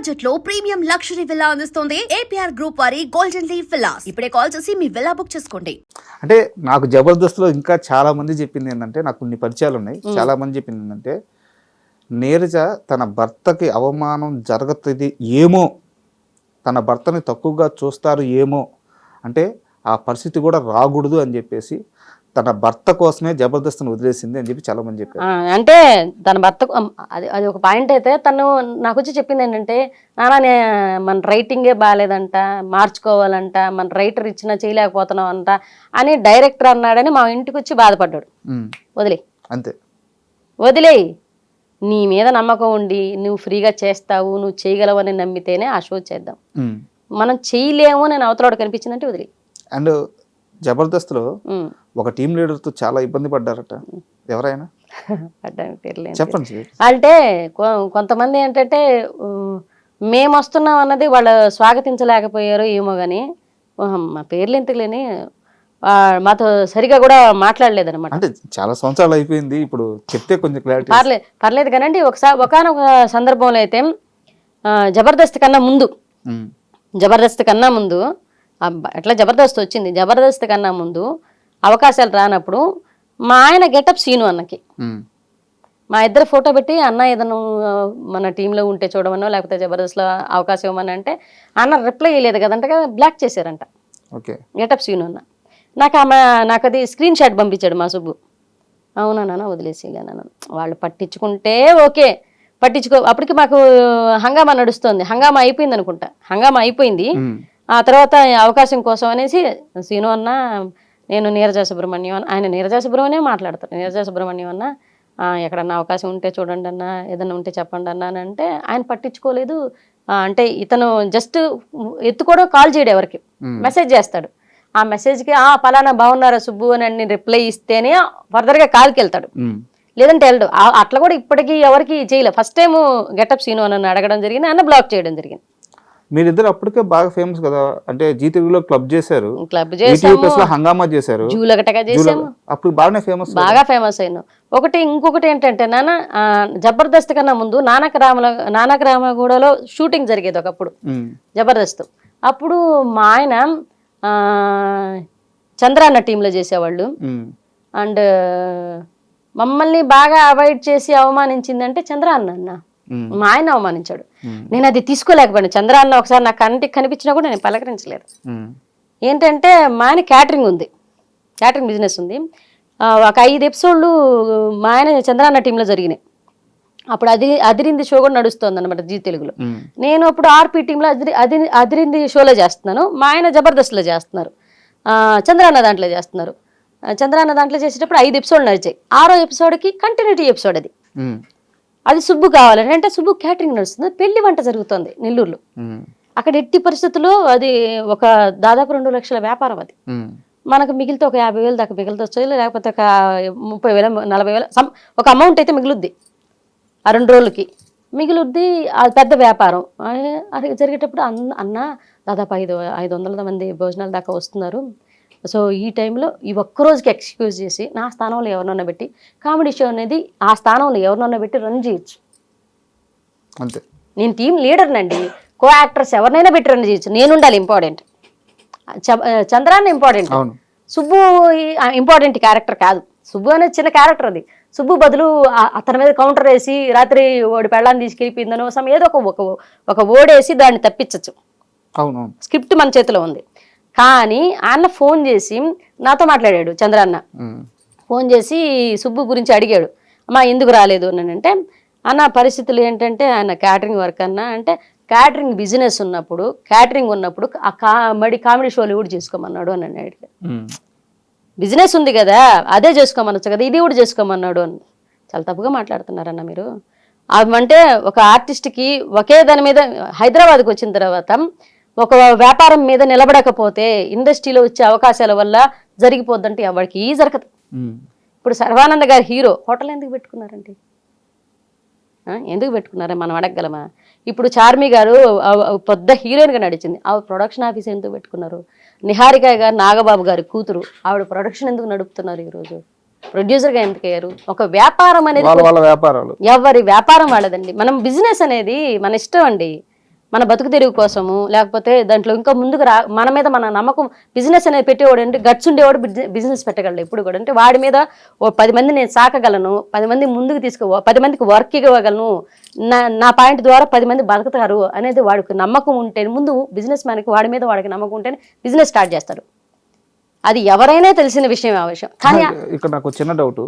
Budget లో premium luxury villa అందిస్తోంది APR group వారి గోల్డెన్ లీవ్ విల్లాస్. ఇప్పుడే కాల్ చేసి మీ విల్లా బుక్ చేసుకోండి. అంటే నాకు జబర్దస్త్లో ఇంకా చాలా మంది చెప్పింది ఏంటంటే, నాకు కొన్ని పరిచయాలు ఉన్నాయి, చాలా మంది చెప్పింది ఏంటంటే, నీరజ తన భర్తకి అవమానం జరుగుతుంది ఏమో, తన భర్తని తక్కువగా చూస్తారు ఏమో, అంటే ఆ పరిస్థితి కూడా రాకూడదు అని చెప్పేసి తన భర్త కోసమే జబర్దస్త్ని వదిలేసింది అని చెప్పి చాలా మంది చెప్పారు. అంటే తన భర్త అది ఒక పాయింట్ అయితే తను నాకు వచ్చి చెప్పింది ఏంటంటే, నాన్న మన రైటింగే బాగాలేదంట, మార్చుకోవాలంట, మన రైటర్ ఇచ్చినా చేయలేకపోతున్నాం అంట అని డైరెక్టర్ అన్నాడని మా ఇంటికి వచ్చి బాధపడ్డాడు. వదిలే అంతే, వదిలేయి, నీ మీద నమ్మకం ఉండి నువ్వు ఫ్రీగా చేస్తావు, నువ్వు చేయగలవని నమ్మితేనే ఆ షో చేద్దాం. మనం చేయలేము అని అవతలవాడు కనిపించిందంటే వదిలే. అండ్ జబర్దస్త్లో ఒక టీం లీడర్తో చాలా ఇబ్బంది పడ్డారట, ఎవరైనా చెప్పండి. అంటే కొంతమంది ఏంటంటే మేము వస్తున్నాం అన్నది వాళ్ళు స్వాగతించలేకపోయారు ఏమో కానీ, మా పేర్లు ఎంతలేని మాతో సరిగా కూడా మాట్లాడలేదన్నమాట. అంటే చాలా సంవత్సరాలు అయిపోయింది, ఇప్పుడు చెప్తే కొంచెం క్లారిటీ. పర్లేదు కానండి. ఒకనొక సందర్భంలో అయితే జబర్దస్త్ కన్నా ముందు ఎట్లా జబర్దస్త్ వచ్చింది, జబర్దస్త్ కన్నా ముందు అవకాశాలు రానప్పుడు మా ఆయన గెటప్ సీను అన్నకి మా ఇద్దరు ఫోటో పెట్టి, అన్న ఏదైనా మన టీంలో ఉంటే చూడమనో లేకపోతే జబర్దస్త్లో అవకాశం ఇవ్వమని అంటే అన్న రిప్లై ఇవ్వలేదు కదంట, బ్లాక్ చేశారంట గెటప్ సీను అన్న. నాకు అది స్క్రీన్ షాట్ పంపించాడు మా సుబ్బు. అవునా నాన్న వదిలేసి నాన్న, వాళ్ళు పట్టించుకుంటే ఓకే, అప్పటికి మాకు హంగామా నడుస్తుంది, హంగామా అయిపోయింది అనుకుంటా, హంగామా అయిపోయింది. ఆ తర్వాత అవకాశం కోసం అనేసి సీను అన్న, నేను నీరజ సుబ్రహ్మణ్యం అన్న, ఆయన నీరజ సుబ్రహ్మణ్యం మాట్లాడతారు, నీరజ సుబ్రహ్మణ్యం అన్న ఎక్కడన్నా అవకాశం ఉంటే చూడండి అన్న, ఏదన్నా ఉంటే చెప్పండి అన్న అని అంటే ఆయన పట్టించుకోలేదు. అంటే ఇతను జస్ట్ ఎత్తుకోవడం, కాల్ చేయడం, ఎవరికి మెసేజ్ చేస్తాడు, ఆ మెసేజ్కి పలానా బాగున్నారా సుబ్బు అని రిప్లై ఇస్తేనే ఫర్దర్గా కాల్కి వెళ్తాడు, లేదంటే వెళ్ళడు. అట్లా కూడా ఇప్పటికీ ఎవరికి చేయలేదు. ఫస్ట్ టైం గెటప్ సీను అని అడగడం జరిగింది, అన్న బ్లాక్ చేయడం జరిగింది. మీరిద్దరు అప్పటికే బాగా ఫేమస్ కదా, అంటే జీటీవీలో క్లబ్ చేశారు, హంగామా చేశారు, అప్పుడు బాగా ఫేమస్ అయినా. ఇంకొకటి ఏంటంటే నాన్న, జబర్దస్త్ కన్నా ముందు నానక రామగూడలో షూటింగ్ జరిగేది ఒకప్పుడు జబర్దస్త్. అప్పుడు మా ఆయన చంద్రాన్న టీంలో చేసేవాళ్ళు. అండ్ మమ్మల్ని బాగా అవాయిడ్ చేసి అవమానించిందంటే చంద్రాన్న అన్న, మా ఆయన అవమానించాడు. నేను అది తీసుకోలేకపోయాను. చంద్రాన్న ఒకసారి నాకు కంటికి కనిపించినా కూడా నేను పలకరించలేదు. ఏంటంటే మా ఆయన క్యాటరింగ్ బిజినెస్ ఉంది. ఒక 5 ఎపిసోడ్లు మా ఆయన చంద్రాన్న టీంలో జరిగినాయి. అప్పుడు అదిరింది షో కూడా నడుస్తుంది అనమాట జీ తెలుగులో. నేను అప్పుడు ఆర్పీ టీంలో అదిరింది షోలో చేస్తున్నాను, మా ఆయన జబర్దస్త్లో చేస్తున్నారు, చంద్రాన్న దాంట్లో చేస్తున్నారు. చంద్రాన్న దాంట్లో చేసేటప్పుడు 5 ఎపిసోడ్లు నడిచాయి. 6వ ఎపిసోడ్కి కంటిన్యూటీ ఎపిసోడ్ అది సుబ్బు కావాలని అంటే, సుబ్బు క్యాటరింగ్ నడుస్తుంది, పెళ్లి వంట జరుగుతుంది నెల్లూరులో. అక్కడ ఎట్టి పరిస్థితుల్లో అది ఒక దాదాపు 2 లక్షల వ్యాపారం. అది మనకు మిగిలితే ఒక 50,000 దాకా మిగులుతొచ్చు, లేకపోతే ఒక 30,000 40,000 ఒక అమౌంట్ అయితే మిగులుద్ది. ఆ 2 రోజులకి మిగులుద్ది. అది పెద్ద వ్యాపారం. అది జరిగేటప్పుడు అన్న దాదాపు 500 మంది భోజనాల దాకా వస్తున్నారు. సో ఈ టైంలో ఈ ఒక్కరోజుకి ఎక్స్క్యూజ్ చేసి నా స్థానంలో ఎవరినన్నా పెట్టి కామెడీ షో అనేది ఆ స్థానంలో ఎవరినన్నా పెట్టి రన్ చేయొచ్చు. అంతే, నేను టీం లీడర్నండి, కో యాక్టర్స్ ఎవరినైనా పెట్టి రన్ చేయొచ్చు, నేను ఉండాలి important. Chandranna important, Subbu important character కాదు. సుబ్బు అనేది చిన్న క్యారెక్టర్. అది సుబ్బు బదులు అతని మీద కౌంటర్ వేసి రాత్రి ఓడి పెళ్ళాన్ని తీసుకెళ్ళిపోయిందనో ఏదో ఒక ఓడేసి దాన్ని తప్పించచ్చు. స్క్రిప్ట్ మన చేతిలో ఉంది. కానీ అన్న ఫోన్ చేసి నాతో మాట్లాడాడు. చంద్రాన్న ఫోన్ చేసి సుబ్బు గురించి అడిగాడు, అమ్మా ఎందుకు రాలేదు అని అంటే, అన్న పరిస్థితులు ఏంటంటే ఆయన క్యాటరింగ్ వర్క్ అన్న అంటే, క్యాటరింగ్ బిజినెస్ ఉన్నప్పుడు మడి కామెడీ షోలు కూడా చేసుకోమన్నాడు అని అడిగాడు. బిజినెస్ ఉంది కదా, అదే చేసుకోమనొచ్చు కదా, ఇది కూడా చేసుకోమన్నాడు అని. చాలా తప్పుగా మాట్లాడుతున్నారన్న మీరు. అంటే ఒక ఆర్టిస్ట్కి ఒకే దాని మీద హైదరాబాద్కి వచ్చిన తర్వాత ఒక వ్యాపారం మీద నిలబడకపోతే ఇండస్ట్రీలో వచ్చే అవకాశాల వల్ల జరిగిపోద్దంటే ఎవరికి జరగదు. ఇప్పుడు సర్వానంద గారు హీరో హోటల్ ఎందుకు పెట్టుకున్నారండి? ఎందుకు పెట్టుకున్నారా మనం అడగగలమా? ఇప్పుడు చార్మి గారు పెద్ద హీరోయిన్గా నడిచింది, ఆవిడ ప్రొడక్షన్ ఆఫీస్ ఎందుకు పెట్టుకున్నారు? నిహారిక గారు నాగబాబు గారి కూతురు, ఆవిడ ప్రొడక్షన్ ఎందుకు నడుపుతున్నారు? ఈరోజు ప్రొడ్యూసర్గా ఎందుకు అయ్యారు? ఒక వ్యాపారం అనేది ఎవరి వ్యాపారం వాళ్ళదండి. మనం బిజినెస్ అనేది మన ఇష్టం అండి. మన బతుకు తెరువు కోసము, లేకపోతే దాంట్లో ఇంకా ముందుకు మన మీద మన నమ్మకం, బిజినెస్ అనేది పెట్టేవాడు అంటే గట్స్ ఉండేవాడు బిజినెస్ పెట్టగలడు ఎప్పుడు కూడా. అంటే వాడి మీద ఓ 10 మంది నేను సాకగలను, 10 మంది ముందుకు 10 మందికి వర్క్ ఇవ్వగలను, నా పాయింట్ ద్వారా 10 మంది బతుకుతారు అనేది వాడికి నమ్మకం ఉంటే, ముందు బిజినెస్ మ్యాన్కి వాడి మీద వాడికి నమ్మకం ఉంటేనే బిజినెస్ స్టార్ట్ చేస్తాడు. అది ఎవరైనా తెలిసిన విషయం ఆ విషయం. కానీ ఇక్కడ నాకు చిన్న డౌట్,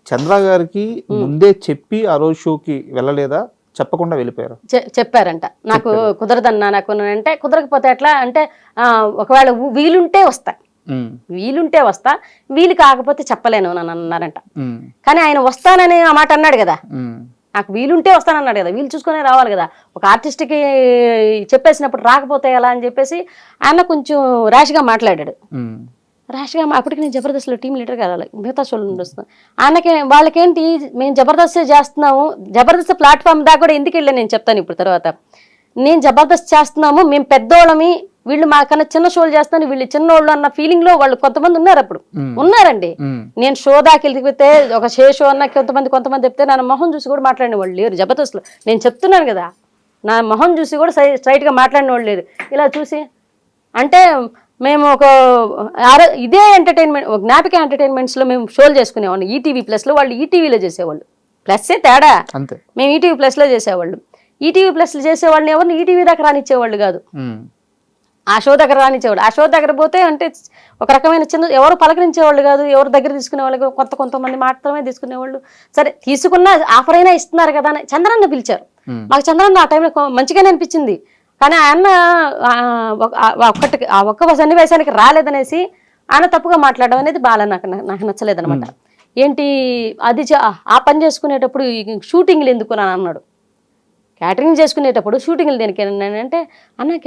చంద్ర గారికి ముందే చెప్పి ఆ రోజు షోకి వెళ్ళలేదా, చెప్పకుండా వెళ్ళిపోయారు? చెప్పారంట, నాకు కుదరదన్నా, నాకు అంటే కుదరకపోతే ఎట్లా అంటే ఒకవేళ వీలుంటే వస్తా, వీలుంటే వస్తా, వీలు కాకపోతే చెప్పలేను అని అన్నారంట. కానీ ఆయన వస్తానని ఆ మాట అన్నాడు కదా, నాకు వీలుంటే వస్తానన్నాడు కదా, వీలు చూసుకునే రావాలి కదా. ఒక ఆర్టిస్ట్కి చెప్పేసినప్పుడు రాకపోతే ఎలా అని చెప్పేసి ఆయన కొంచెం ర్యాష్గా మాట్లాడాడు. ర్యాష్గా అప్పటికి నేను జబర్దస్త్లో టీం లీడర్గా వెళ్ళాలి, మిగతా షోలు వస్తున్నాను. ఆయనకి వాళ్ళకేంటి, మేము జబర్దస్త్ చేస్తున్నాము, జబర్దస్త్ ప్లాట్ఫామ్ దాకా కూడా ఎందుకు వెళ్ళాను నేను చెప్తాను ఇప్పుడు తర్వాత. నేను జబర్దస్త్ చేస్తున్నాము, మేము పెద్దోళ్ళమి, వీళ్ళు మాకన్నా చిన్న షోలు చేస్తాను, వీళ్ళు చిన్నోళ్ళు అన్న ఫీలింగ్ లో వాళ్ళు కొంతమంది ఉన్నారు. అప్పుడు ఉన్నారండి. నేను షో దాకా వెళ్ళిపోతే ఒక షో అన్న కొంతమంది చెప్తే నా మొహం చూసి కూడా మాట్లాడిన వాళ్ళు లేరు జబర్దస్త్లో. నేను చెప్తున్నాను కదా, నా మొహం చూసి కూడా స్ట్రైట్ గా మాట్లాడిన వాళ్ళు లేరు. ఇలా చూసి అంటే మేము ఒక ఇదే ఎంటర్టైన్మెంట్, జ్ఞాపిక ఎంటర్టైన్మెంట్స్ లో మేము షోలు చేసుకునేవాళ్ళం. ఈటీవీ ప్లస్ లో, వాళ్ళు ఈటీవీలో చేసేవాళ్ళు. ప్లస్ తేడా, మేము ఈటీవీ ప్లస్ లో చేసేవాళ్ళు. ఈటీవీ ప్లస్ లో చేసేవాళ్ళని ఎవరిని ఈటీవీ దాకా రానిచ్చేవాళ్ళు కాదు, ఆ షో దగ్గర రానిచ్చేవాళ్ళు. ఆ షో దగ్గర పోతే అంటే ఒక రకమైన చిన్న, ఎవరు పలకరించేవాళ్ళు కాదు, ఎవరు దగ్గర తీసుకునేవాళ్ళు, కొంతమంది మాత్రమే తీసుకునేవాళ్ళు. సరే తీసుకున్న ఆఫర్ అయినా ఇస్తున్నారు కదా అని చంద్రన్న పిలిచారు. మాకు చంద్రన్న ఆ టైంలో మంచిగానే అనిపించింది. కానీ ఆయన ఒక్క సన్నివేశానికి రాలేదనేసి ఆయన తప్పుగా మాట్లాడడం అనేది బాగా నాకు నచ్చలేదనమాట. ఏంటి అది ఆ పని చేసుకునేటప్పుడు షూటింగ్లు ఎందుకు అని అన్నాడు. క్యాటరింగ్ చేసుకునేటప్పుడు షూటింగ్లు దేనికి అంటే అన్న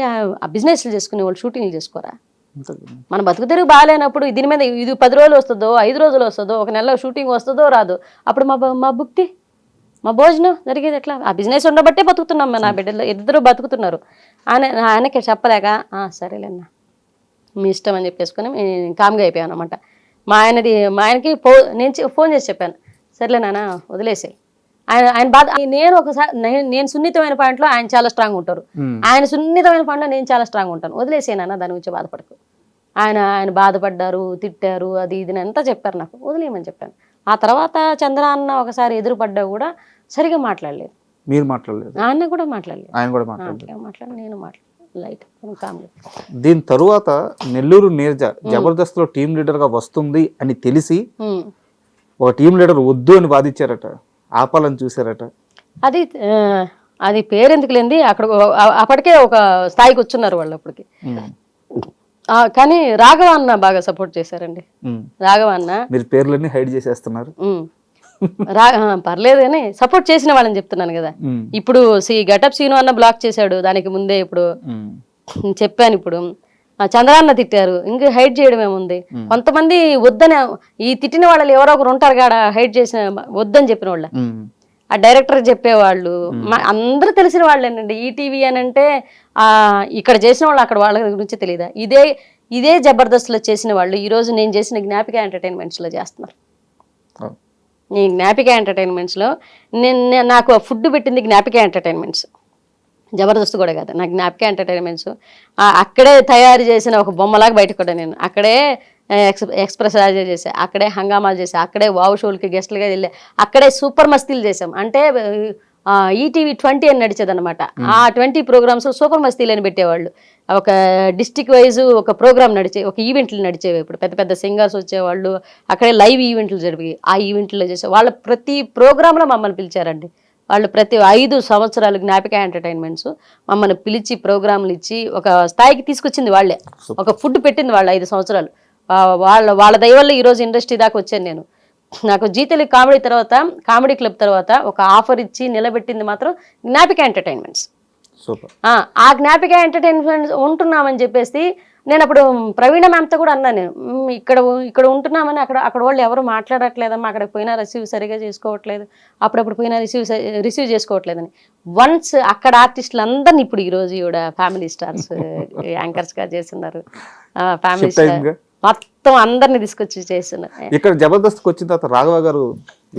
ఆ బిజినెస్లు చేసుకునేవాళ్ళు షూటింగ్లు చేసుకోరా, మన బతుకు తెరుగు బాగాలేనప్పుడు దీని మీద ఇది 10 రోజులు వస్తుందో 5 రోజులు వస్తుందో, ఒక నెలలో షూటింగ్ వస్తుందో రాదు, అప్పుడు మా భుక్తి, మా భోజనం జరిగేది ఎట్లా? ఆ బిజినెస్ ఉండబట్టే బతుకుతున్నాం, నా బిడ్డలు ఇద్దరు బతుకుతున్నారు. ఆయనకి చెప్పలేక సరేలేన్నా మీ ఇష్టం అని చెప్పేసుకొని కామ్గా అయిపోయాను అనమాట. మా ఆయనకి నేను ఫోన్ చేసి చెప్పాను, సరేలే నాన్న వదిలేసాయి. ఆయన బాధ, నేను సున్నితమైన పాయింట్లో ఆయన చాలా స్ట్రాంగ్ ఉంటారు, ఆయన సున్నితమైన పాయింట్లో నేను చాలా స్ట్రాంగ్ ఉంటాను, వదిలేసేనా దాని గురించి బాధపడకు. ఆయన బాధపడ్డారు, తిట్టారు, అది ఇది అంతా చెప్పారు, నాకు వదిలేయమని చెప్పాను. ఆ తర్వాత చంద్ర అన్న ఒకసారి ఎదురుపడ్డా కూడా సరిగా మాట్లాడలేదు. మీరు మాట్లాడలేదు? ఆయన కూడా మాట్లాడలేదు, ఆయన కూడా నేను లైట్ కామ్గా. దీని తరువాత నెల్లూరు నీరజ జబర్దస్త్ లో టీం లీడర్ గా వస్తుంది అని తెలిసి ఒక టీం లీడర్ వద్దు అని వాదించారట, ఆపాలని చూసారట. అది పేరెందుకు లేండి, అక్కడ అప్పటికే ఒక స్థాయికి వచ్చున్నారు వాళ్ళు అప్పటికి. కానీ రాఘవ అన్న బాగా సపోర్ట్ చేశారండి. రాఘవ అన్న, మీరు పేర్లన్నీ హైడ్ చేసేస్తున్నారు. పర్లేదు కానీ సపోర్ట్ చేసిన వాళ్ళని చెప్తున్నాను కదా. ఇప్పుడు గెటప్ సీను అన్న బ్లాక్ చేశాడు, దానికి ముందే ఇప్పుడు చెప్పాను. ఇప్పుడు చంద్రాన్న తిట్టారు, ఇంకా హైడ్ చేయడం ఏముంది. కొంతమంది వద్దని, ఈ తిట్టిన వాళ్ళు ఎవరో ఒకరు ఉంటారు కాడ హైడ్ చేసిన వద్దని చెప్పిన వాళ్ళ, ఆ డైరెక్టర్ చెప్పేవాళ్ళు అందరూ తెలిసిన వాళ్ళేనండి. ఈటీవీ అని అంటే ఇక్కడ చేసిన వాళ్ళు అక్కడ వాళ్ళ గురించి తెలియదా? ఇదే జబర్దస్త్లో చేసిన వాళ్ళు ఈరోజు నేను చేసిన జ్ఞాపిక ఎంటర్టైన్మెంట్స్లో చేస్తున్నారు. ఈ జ్ఞాపిక ఎంటర్టైన్మెంట్స్లో నాకు ఫుడ్ పెట్టింది జ్ఞాపిక ఎంటర్టైన్మెంట్స్, జబర్దస్త్ కూడా కాదు, నాకు జ్ఞాపిక ఎంటర్టైన్మెంట్స్. అక్కడే తయారు చేసిన ఒక బొమ్మలాగా బయటకు కూడా నేను అక్కడే ఎక్స్ప్రెస్ రాజా చేసా, అక్కడే హంగామాలు చేసా, అక్కడే వావ్ షోలకి గెస్ట్లుగా వెళ్ళా, అక్కడే సూపర్ మస్తీలు చేసాం. అంటే ఈటీవీ 20 అని నడిచేది అనమాట. ఆ 20 ప్రోగ్రామ్స్ సూపర్ మస్తీలు అని పెట్టేవాళ్ళు. ఒక డిస్టిక్ వైజ్ ఒక ప్రోగ్రామ్ ఒక ఈవెంట్లు నడిచేవి. ఇప్పుడు పెద్ద పెద్ద సింగర్స్ వచ్చేవాళ్ళు, అక్కడే లైవ్ ఈవెంట్లు జరిగాయి, ఆ ఈవెంట్లో చేసే వాళ్ళ ప్రతి ప్రోగ్రాంలో మమ్మల్ని పిలిచారండి. వాళ్ళు ప్రతి 5 సంవత్సరాలు జ్ఞాపిక ఎంటర్టైన్మెంట్స్ మమ్మల్ని పిలిచి ప్రోగ్రాంలు ఇచ్చి ఒక స్థాయికి తీసుకొచ్చింది వాళ్ళే. ఒక ఫుడ్ పెట్టింది వాళ్ళు 5 సంవత్సరాలు. వాళ్ళ దయ వల్ల ఈరోజు ఇండస్ట్రీ దాకా వచ్చాను నేను. నాకు జీ తెలుగు కామెడీ క్లబ్ తర్వాత ఒక ఆఫర్ ఇచ్చి నిలబెట్టింది మాత్రం జ్ఞాపిక ఎంటర్టైన్మెంట్స్. ఆ జ్ఞాపిక ఎంటర్టైన్మెంట్స్ ఉంటున్నామని చెప్పేసి నేను అప్పుడు ప్రవీణ మ్యామ్తో కూడా అన్నాను, నేను ఇక్కడ ఉంటున్నామని అక్కడ వాళ్ళు ఎవరు మాట్లాడట్లేదమ్మా, అక్కడికి పోయినా రిసీవ్ సరిగా చేసుకోవట్లేదు, అప్పుడప్పుడు పోయినా రిసీవ్ చేసుకోవట్లేదని. వన్స్ అక్కడ ఆర్టిస్టులు అందరినీ ఇప్పుడు ఈరోజు కూడా ఫ్యామిలీ స్టార్స్ యాంకర్స్గా చేస్తున్నారు, ఫ్యామిలీ స్టార్ మొత్తం అందరిని తీసుకొచ్చి చేస్తున్నారు. ఇక్కడ జబర్దస్త్కి వచ్చిన తర్వాత రాఘవ గారు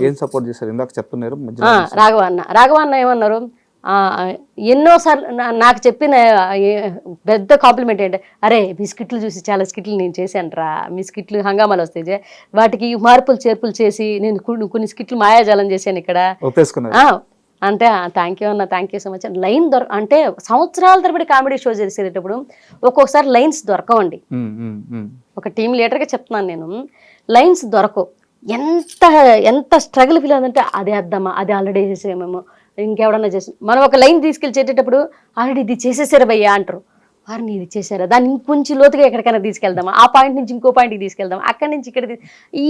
ఏం సపోర్ట్ చేశారు? ఇందాక చెప్తున్నారు రాఘవ అన్న ఏమన్నారు, ఎన్నోసార్లు నాకు చెప్పిన పెద్ద కాంప్లిమెంట్ ఏంటంటే, అరే మీ స్కిట్లు చూసి చాలా స్కిట్లు నేను చేశాను రా, మీ స్కిట్లు హంగామాలు వస్తాయి, వాటికి మార్పులు చేర్పులు చేసి నేను కొన్ని స్కిట్లు మాయాజాలం చేశాను ఇక్కడ అంటే థ్యాంక్ యూ అన్న, thank you so much. Line అంటే సంవత్సరాల తరబడి కామెడీ షో చేసేటప్పుడు ఒక్కొక్కసారి లైన్స్ దొరకవండి. ఒక టీం లీడర్గా చెప్తున్నాను నేను, లైన్స్ దొరకవు. ఎంత స్ట్రగుల్ ఫీల్ అవుతుందంటే అది వేద్దామా, అది ఆల్రెడీ చేసేమేమో, ఇంకెవడన్నా చేసి మనం ఒక లైన్ తీసుకెళ్ళి చేసేటప్పుడు ఆల్రెడీ ఇది చేసేసారా భయ్యా అంటారు. వారిని ఇది చేశారా, దాన్ని ఇంకొంచెం లోతుగా ఎక్కడికైనా తీసుకెళ్దామా, ఆ పాయింట్ నుంచి ఇంకో పాయింట్కి తీసుకెళ్దాం, అక్కడి నుంచి ఇక్కడ.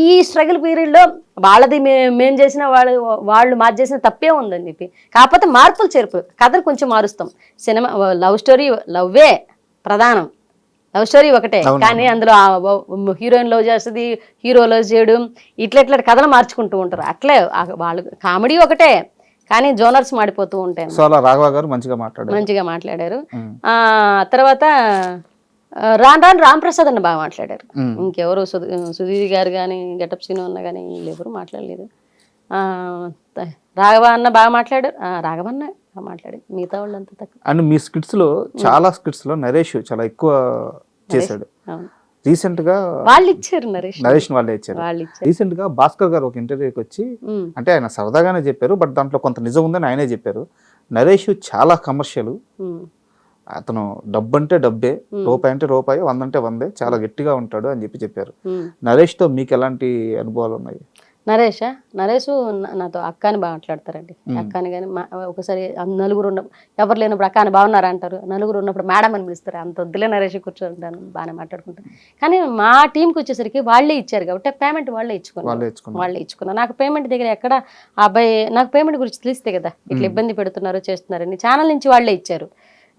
ఈ స్ట్రగుల్ పీరియడ్లో వాళ్ళది మేము చేసిన వాళ్ళు మాది చేసిన తప్పే ఉందని చెప్పి, కాకపోతే మార్పులు చేర్పు, కథను కొంచెం మారుస్తాం. సినిమా లవ్ స్టోరీ, లవ్వే ప్రధానం, లవ్ స్టోరీ ఒకటే, కానీ అందులో హీరోయిన్ లవ్ చేస్తుంది, హీరో లవ్ చేయడం, ఇట్లా కథలు మార్చుకుంటూ ఉంటారు. అట్లే వాళ్ళు కామెడీ ఒకటే, కానీ జోనర్స్ మాడిపోతూ ఉంటాయి. రాఘవ గారు మంచిగా మాట్లాడారు. తర్వాత రాను రాంప్రసాద్ అన్న బాగా మాట్లాడారు. ఇంకెవరు సుధీర్ గారు కానీ గెటప్ సీను అన్న కానీ ఎవరు మాట్లాడలేదు. రాఘవ అన్న బాగా మాట్లాడారు. రాఘవ అన్న బాగా మాట్లాడారు, మిగతా వాళ్ళు అంత తక్కువ. అండ్ మీ స్కిట్స్ లో చాలా స్కిట్స్ లో నరేష్ చాలా ఎక్కువ చేశాడు. రీసెంట్ గా వాళ్ళు ఇచ్చారు, నరేష్ వాళ్ళే ఇచ్చారు. రీసెంట్ గా భాస్కర్ గారు ఒక ఇంటర్వ్యూకి వచ్చి, అంటే ఆయన సరదాగానే చెప్పారు, బట్ దాంట్లో కొంత నిజం ఉందని ఆయనే చెప్పారు. నరేష్ చాలా కమర్షియల్, అతను డబ్బు అంటే డబ్బే, రూపాయి అంటే రూపాయి, 100 అంటే 100, చాలా గట్టిగా ఉంటాడు అని చెప్పారు. నరేష్ తో మీకు ఎలాంటి అనుభవాలు ఉన్నాయి? నరేష్ నాతో అక్క అని బాగా మాట్లాడతారండి. అక్కని కానీ ఒకసారి నలుగురు ఎవరు లేనప్పుడు అక్క అని బాగున్నారా అంటారు, నలుగురు ఉన్నప్పుడు మేడం అని పిలుస్తారు. అంత వద్దులే నరేష్ కూర్చోంటాను, బాగానే మాట్లాడుకుంటాను. కానీ మా టీంకి వచ్చేసరికి వాళ్ళే ఇచ్చారు కాబట్టి పేమెంట్ వాళ్ళే ఇచ్చుకున్నారు. నాకు పేమెంట్ దగ్గర ఎక్కడ అబ్బాయి నాకు పేమెంట్ గురించి తెలిస్తే కదా ఇట్లా ఇబ్బంది పెడుతున్నారు చేస్తున్నారని, ఛానల్ నుంచి వాళ్ళే ఇచ్చారు.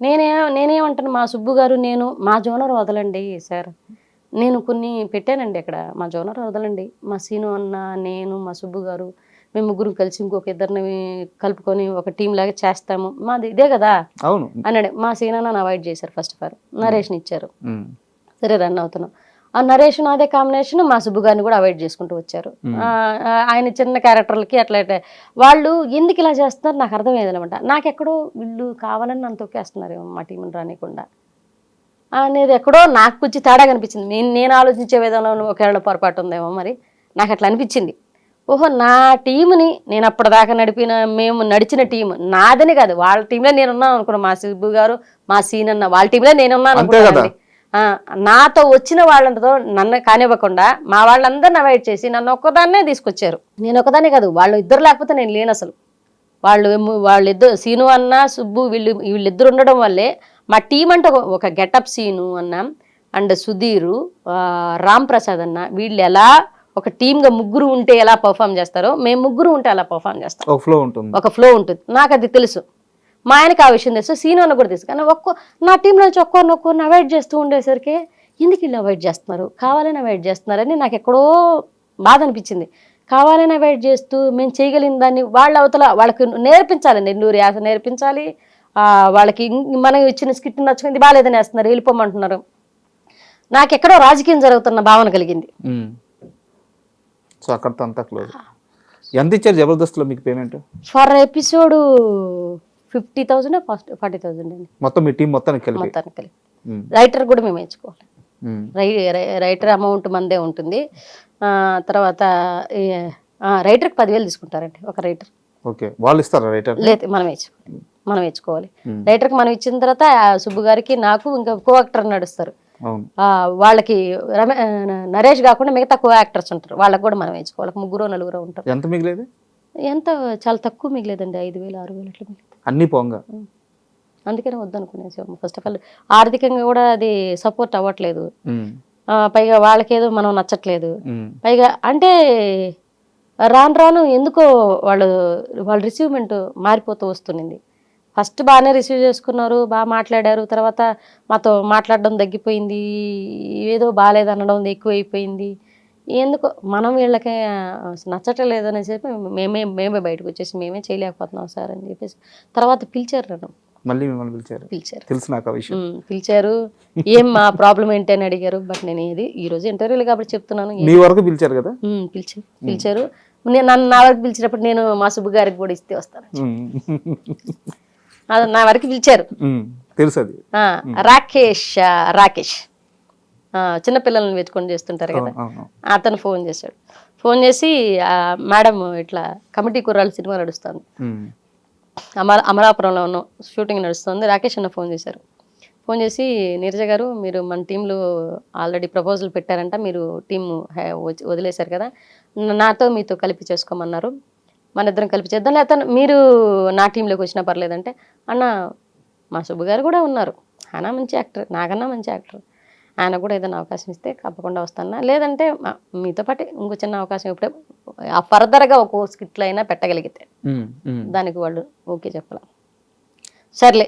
నేనేమంటాను, మా సుబ్బు గారు నేను మా జోనర్ వదలండి సార్, నేను కొన్ని పెట్టానండి అక్కడ, మా జోనర్ వదలండి, మా సీను అన్న, నేను, మా సుబ్బు గారు, మేము ముగ్గురు కలిసి ఇంకొక ఇద్దరిని కలుపుకొని ఒక టీం లాగా చేస్తాము, మాది ఇదే కదా అన్నాడు. మా సీను అన్న అవాయిడ్ చేశారు. ఫస్ట్ ఆఫ్ ఆల్ నరేష్ని ఇచ్చారు, సరే రన్ అవుతున్నాం. ఆ నరేష్ అదే కాంబినేషన్, మా సుబ్బు గారిని కూడా అవాయిడ్ చేసుకుంటూ వచ్చారు. ఆయన చిన్న క్యారెక్టర్లకి అట్లా వాళ్ళు ఎందుకు ఇలా చేస్తున్నారు నాకు అర్థమయ్యేది అనమాట. నాకెక్కడో వీళ్ళు కావాలని నన్ను తొక్కేస్తున్నారు మా టీంని రానికుండా అనేది ఎక్కడో నాకు కొంచెం తేడా కనిపించింది. నేను ఆలోచించే విధానంలో ఒకవేళ పొరపాటు ఉందేమో మరి, నాకు అట్లా అనిపించింది. ఓహో, నా టీంని నేను అప్పటిదాకా మేము నడిచిన టీం నాదని కాదు, వాళ్ళ టీంలో నేనున్నాను అనుకున్నాను. మా సుబ్బు గారు, మా సీన్ అన్న వాళ్ళ టీంలో నేనున్నాను అనుకున్నానండి. నాతో వచ్చిన వాళ్ళతో నన్ను కానివ్వకుండా మా వాళ్ళందరిని అవాయిడ్ చేసి నన్ను ఒక్కదాన్నే తీసుకొచ్చారు. నేను ఒకదాన్నే కాదు, వాళ్ళు ఇద్దరు లేకపోతే నేను లేను అసలు. వాళ్ళిద్దరు సీను అన్న సుబ్బు వీళ్ళిద్దరు ఉండడం వల్లే మా టీం అంటే ఒక గెటప్ సీను అన్న అండ్ సుధీరు, రామ్ ప్రసాద్ అన్న, వీళ్ళు ఎలా ఒక టీమ్గా ముగ్గురు ఉంటే ఎలా పర్ఫామ్ చేస్తారో మేము ముగ్గురు ఉంటే అలా పర్ఫామ్ చేస్తాం. ఒక ఫ్లో ఉంటుంది, నాకు అది తెలుసు. మా ఆయనకి ఆ విషయం తెలుసు, సీను అన్న కూడా తెలుసు. కానీ నా టీంలో నుంచి ఒక్కొక్కరిని అవాయిడ్ చేస్తూ ఉండేసరికి ఎందుకు వీళ్ళు అవాయిడ్ చేస్తున్నారు, కావాలని అవాయిడ్ చేస్తున్నారని నాకు ఎక్కడో బాధ అనిపించింది. కావాలని అవాయిడ్ చేస్తూ మేము చేయగలిగిన దాన్ని వాళ్ళ అవతల వాళ్ళకి నేర్పించాలి, నెల్లూరు యాస నేర్పించాలి. వాళ్ళకి మనం ఇచ్చిన స్కిట్ నచ్చుకుంది, బాగాలేదని వేస్తున్నారు, వెళ్ళిపోమంటున్నారు. నాకెక్కడో రాజకీయం జరుగుతున్న భావన కలిగింది. సో అక్కడతో అంతా క్లోజ్. ఎంత ఇచ్చారు జబర్దస్త్లో మీకు పేమెంట్? ఫర్ ఎపిసోడ్ 50,000 40,000 అండి. మొత్తం మీ టీం మొత్తానికి కలిపి. రైటర్ కూడా మేము వేయించుకోవాలి. రైటర్ అమౌంట్ మందే ఉంటుంది. తర్వాత రైటర్కి 10,000 తీసుకుంటారండి ఒక రైటర్. ఓకే, వాళ్ళు ఇస్తారా రైటర్? లేదు, మనం వేయించుకోవాలి. రైటర్కి మనం ఇచ్చిన తర్వాత సుబ్బు గారికి నాకు ఇంకా కో యాక్టర్ నడుస్తారు. వాళ్ళకి నరేష్ కాకుండా మిగతా కో యాక్టర్స్ ఉంటారు, వాళ్ళకి కూడా మనం వేయించుకోవాలి. 3-4 ఉంటారు. ఎంత మిగిలేదు? ఎంత చాలా తక్కువ మిగిలేదండి, 5,000 6,000 అట్లా మిగిలేదు అన్ని పోంగా. అందుకనే వద్దనుకునేసి ఫస్ట్ ఆఫ్ ఆల్ ఆర్థికంగా కూడా అది సపోర్ట్ అవ్వట్లేదు. పైగా వాళ్ళకేదో మనం నచ్చట్లేదు. పైగా అంటే రాను ఎందుకో వాళ్ళ రిసీవ్మెంట్ మారిపోతూ వస్తుంది. ఫస్ట్ బాగానే రిసీవ్ చేసుకున్నారు, బాగా మాట్లాడారు. తర్వాత మాతో మాట్లాడడం తగ్గిపోయింది, ఏదో బాగాలేదు అనడం ఎక్కువైపోయింది. ఎందుకో మనం వీళ్ళకి నచ్చట్లేదు అనేసి మేమే బయటకు వచ్చేసి మేమే చేయలేకపోతున్నాం సార్ అని చెప్పేసి తర్వాత పిలిచారు నన్ను. మళ్ళీ మిమ్మల్ని పిలిచారు? తెలుసు నాకు ఆ విషయం. పిలిచారు, ఏం మా ప్రాబ్లం ఏంటి అని అడిగారు. బట్ నేను ఈ రోజు ఇంటర్వ్యూలు కాబట్టి చెప్తున్నాను. మీ వరకు పిలిచారు కదా? పిలిచారు. నా వరకు పిలిచినప్పుడు నేను మా సుబ్బు గారికి కూడా ఇస్తే వస్తాను. అది నా వరకు పిలిచారు. తెలుసు అది. రాకేష్ చిన్నపిల్లల్ని వెతుకొని చేస్తుంటారు కదా, అతను ఫోన్ చేశాడు. ఫోన్ చేసి మేడం ఇట్లా కమిటీ కుర్రాళ్ళు సినిమా నడుస్తుంది, అమలాపురంలో ఉన్న షూటింగ్ నడుస్తుంది, రాకేష్ అన్న ఫోన్ చేశారు. ఫోన్ చేసి నీరజ గారు మీరు మన టీంలో ఆల్రెడీ ప్రపోజల్ పెట్టారంట, మీరు టీం వదిలేశారు కదా, నాతో మీతో కలిపి చేసుకోమన్నారు, మన ఇద్దరం కలిపి చేద్దాం, లేకపోతే మీరు నా టీంలోకి వచ్చినా పర్లేదంటే, అన్న మా సుబ్బు గారు కూడా ఉన్నారు, ఆయన మంచి యాక్టర్, నాకన్నా మంచి యాక్టర్, ఆయన కూడా ఏదైనా అవకాశం ఇస్తే తప్పకుండా వస్తాను, లేదంటే మీతో పాటు ఇంకో చిన్న అవకాశం ఇప్పుడే ఫర్దర్గా ఒక స్కిట్లో అయినా పెట్టగలిగితే దానికి వాళ్ళు ఓకే చెప్పాల. సర్లే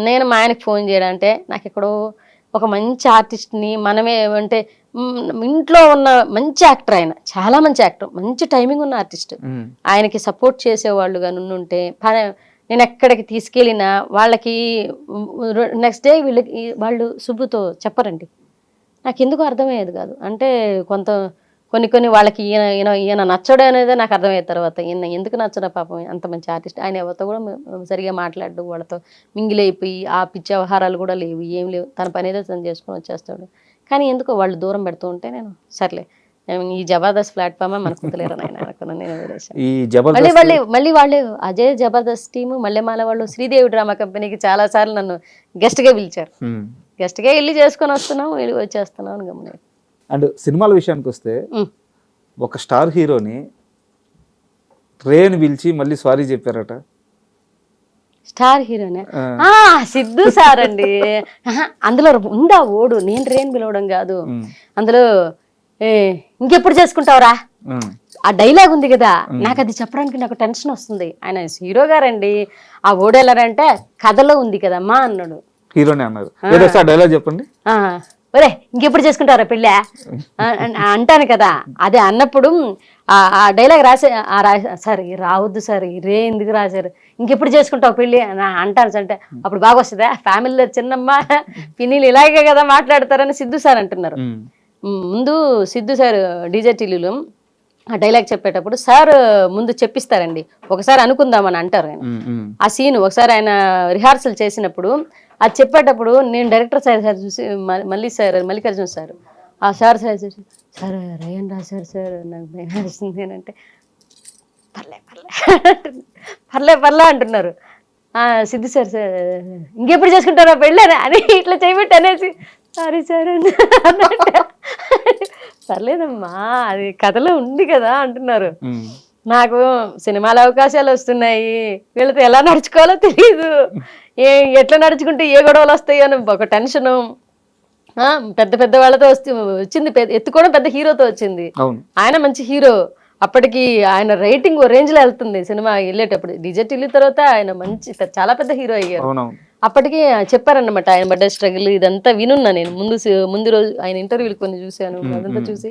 నేను మా ఆయనకి ఫోన్ చేయడంటే నాకు ఎక్కడో ఒక మంచి ఆర్టిస్ట్ని మనమే అంటే ఇంట్లో ఉన్న మంచి యాక్టర్, ఆయన చాలా మంచి యాక్టర్, మంచి టైమింగ్ ఉన్న ఆర్టిస్ట్, ఆయనకి సపోర్ట్ చేసేవాళ్ళు కానీ ఉంటే నేను ఎక్కడికి తీసుకెళ్ళినా వాళ్ళకి నెక్స్ట్ డే వాళ్ళు సుబ్బుతో చెప్పరండి. నాకు ఎందుకు అర్థమయ్యేది కాదు. అంటే కొన్ని వాళ్ళకి ఈయన నచ్చడు అనేది నాకు అర్థమయ్యే తర్వాత ఈయన ఎందుకు నచ్చడా పాపం, అంత మంచి ఆర్టిస్ట్, ఆయన ఎవరితో కూడా సరిగా మాట్లాడు, వాళ్ళతో మింగిలైపోయి ఆ పిచ్చి వ్యవహారాలు కూడా లేవు, ఏం లేవు, తన పని ఏదో తను చేసుకొని వచ్చేస్తాడు. కానీ ఎందుకో వాళ్ళు దూరం పెడుతూ ఉంటే నేను సర్లే ఈ జబర్దస్త్ ప్లాట్ఫామ్ మనకు కుదలేరు నాయన అనుకున్నాను. నేను వదిలేసాను. మళ్ళీ వాళ్ళు అజయ్ జబర్దస్త్ టీము మల్లెమాల వాళ్ళు శ్రీదేవి డ్రామా కంపెనీకి చాలా సార్లు నన్ను గెస్ట్గా పిలిచారు. గెస్ట్గా వెళ్ళి చేసుకొని వస్తున్నాం, వెళ్ళి వచ్చేస్తున్నాం అని గమనించాను. అండ్ సినిమాల విషయానికి వస్తే ఒక స్టార్ హీరోని రేని పిలిచి మళ్ళీ సారీ చెప్పారట. స్టార్ హీరోనే సిద్ధు సార్ అండి. అందులో ఉందా ఓడు, నేను రేని పిలవడం కాదు, అందులో ఇంకెప్పుడు చేసుకుంటావురా ఆ డైలాగ్ ఉంది కదా, నాకు అది చెప్పడానికి నాకు టెన్షన్ వస్తుంది. ఆయన హీరో గారండి, ఆ ఓడు ఎలారంటే కథలో ఉంది కదమ్మా అన్నాడు. హీరోనే అన్నారు, డైలాగ్ చెప్పండి. ఒరే ఇంకెప్పుడు చేసుకుంటారా పెళ్ళి అంటాను కదా, అదే అన్నప్పుడు ఆ డైలాగ్ సార్ రావద్దు సార్, రే ఎందుకు రాశారు, ఇంకెప్పుడు చేసుకుంటావు పెళ్ళి అంటాను అంటే అప్పుడు బాగా వస్తుందా, ఫ్యామిలీలో చిన్నమ్మ పిన్నిలు ఇలాగే కదా మాట్లాడతారని సిద్ధు సార్ అంటున్నారు. ముందు సిద్ధు సార్ డీజే టీవీలో ఆ డైలాగ్ చెప్పేటప్పుడు సార్ ముందు చెప్పిస్తారండి, ఒకసారి అనుకుందామని అంటారు ఆయన. ఆ సీన్ ఒకసారి ఆయన రిహార్సల్ చేసినప్పుడు అది చెప్పేటప్పుడు నేను డైరెక్టర్ సార్ చూసి మల్లికార్జున సార్ ఆ సార్ చూసి సార్ రేయన్ రాశారు సార్, నాకు భయం వేస్తుంది అంటే పర్లే అంటున్నారు. సిద్ధు సార్ ఇంకెప్పుడు చేసుకుంటారా పెళ్ళారా అని ఇట్లా చేయబెట్టి అనేసి సారీ సార్ అన్నట్టు పర్లేదమ్మా అది కథలో ఉంది కదా అంటున్నారు. నాకు సినిమాల అవకాశాలు వస్తున్నాయి, వీళ్ళతో ఎలా నడుచుకోవాలో తెలియదు, ఎట్లా నడుచుకుంటే ఏ గొడవలు వస్తాయి అని ఒక టెన్షను. పెద్ద వాళ్ళతో వచ్చింది, ఎత్తుకోవడం పెద్ద హీరోతో వచ్చింది, ఆయన మంచి హీరో, అప్పటికి ఆయన రేటింగ్ రేంజ్ లో వెళ్తుంది సినిమా వెళ్ళేటప్పుడు. డిజెట్ వెళ్ళిన తర్వాత ఆయన మంచి చాలా పెద్ద హీరో అయ్యారు. అప్పటికి చెప్పారన్నమాట ఆయన బర్త్డే స్ట్రగుల్ ఇదంతా వినున్నా నేను. ముందు రోజు ఆయన ఇంటర్వ్యూలు కొన్ని చూశాను, అదంతా చూసి